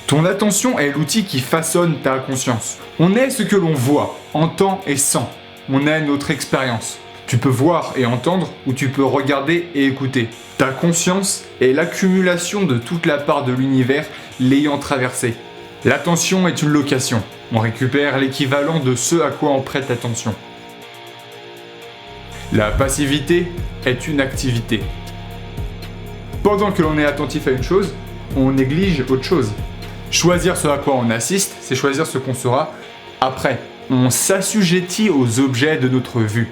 Ton attention est l'outil qui façonne ta conscience. On est ce que l'on voit, entend et sent. On est notre expérience. Tu peux voir et entendre ou tu peux regarder et écouter. Ta conscience est l'accumulation de toute la part de l'univers l'ayant traversé. L'attention est une location. On récupère l'équivalent de ce à quoi on prête attention. La passivité est une activité. Pendant que l'on est attentif à une chose, on néglige autre chose. Choisir ce à quoi on assiste, c'est choisir ce qu'on sera après. On s'assujettit aux objets de notre vue.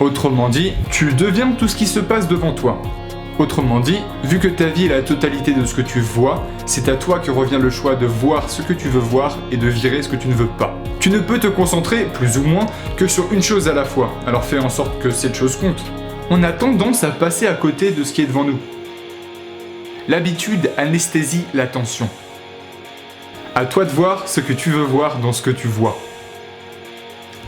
Autrement dit, tu deviens tout ce qui se passe devant toi. Autrement dit, vu que ta vie est la totalité de ce que tu vois, c'est à toi que revient le choix de voir ce que tu veux voir et de virer ce que tu ne veux pas. Tu ne peux te concentrer, plus ou moins, que sur une chose à la fois, alors fais en sorte que cette chose compte. On a tendance à passer à côté de ce qui est devant nous. L'habitude anesthésie l'attention. À toi de voir ce que tu veux voir dans ce que tu vois.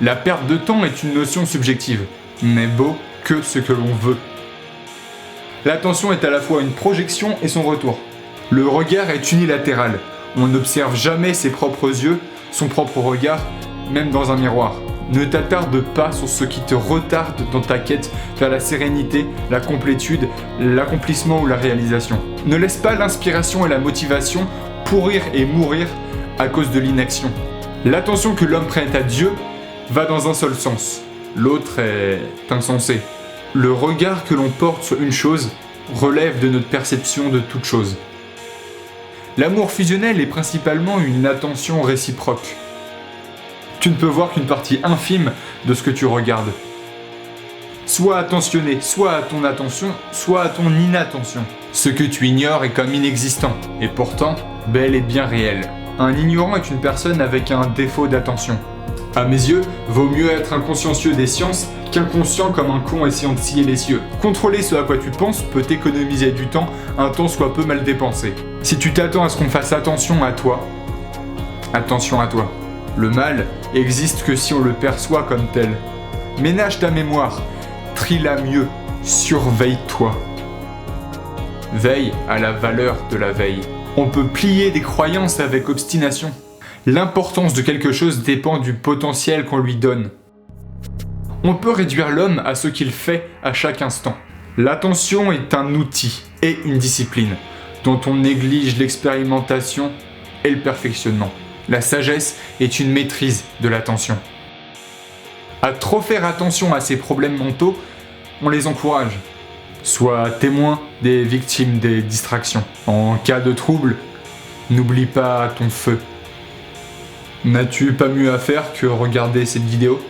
La perte de temps est une notion subjective, n'est beau que ce que l'on veut. L'attention est à la fois une projection et son retour. Le regard est unilatéral. On n'observe jamais ses propres yeux, son propre regard, même dans un miroir. Ne t'attarde pas sur ce qui te retarde dans ta quête vers la sérénité, la complétude, l'accomplissement ou la réalisation. Ne laisse pas l'inspiration et la motivation pourrir et mourir à cause de l'inaction. L'attention que l'homme prête à Dieu va dans un seul sens. L'autre est insensé. Le regard que l'on porte sur une chose relève de notre perception de toute chose. L'amour fusionnel est principalement une attention réciproque. Tu ne peux voir qu'une partie infime de ce que tu regardes. Sois attentionné, soit à ton attention, soit à ton inattention. Ce que tu ignores est comme inexistant, et pourtant bel et bien réel. Un ignorant est une personne avec un défaut d'attention. À mes yeux, vaut mieux être un consciencieux des sciences qu'inconscient comme un con essayant de scier les cieux. Contrôler ce à quoi tu penses peut t'économiser du temps, un temps soit peu mal dépensé. Si tu t'attends à ce qu'on fasse attention à toi, attention à toi. Le mal existe que si on le perçoit comme tel. Ménage ta mémoire, trie-la mieux, surveille-toi. Veille à la valeur de la veille. On peut plier des croyances avec obstination. L'importance de quelque chose dépend du potentiel qu'on lui donne. On peut réduire l'homme à ce qu'il fait à chaque instant. L'attention est un outil et une discipline dont on néglige l'expérimentation et le perfectionnement. La sagesse est une maîtrise de l'attention. À trop faire attention à ses problèmes mentaux, on les encourage. Sois témoin des victimes des distractions. En cas de trouble, n'oublie pas ton feu. N'as-tu pas mieux à faire que regarder cette vidéo ?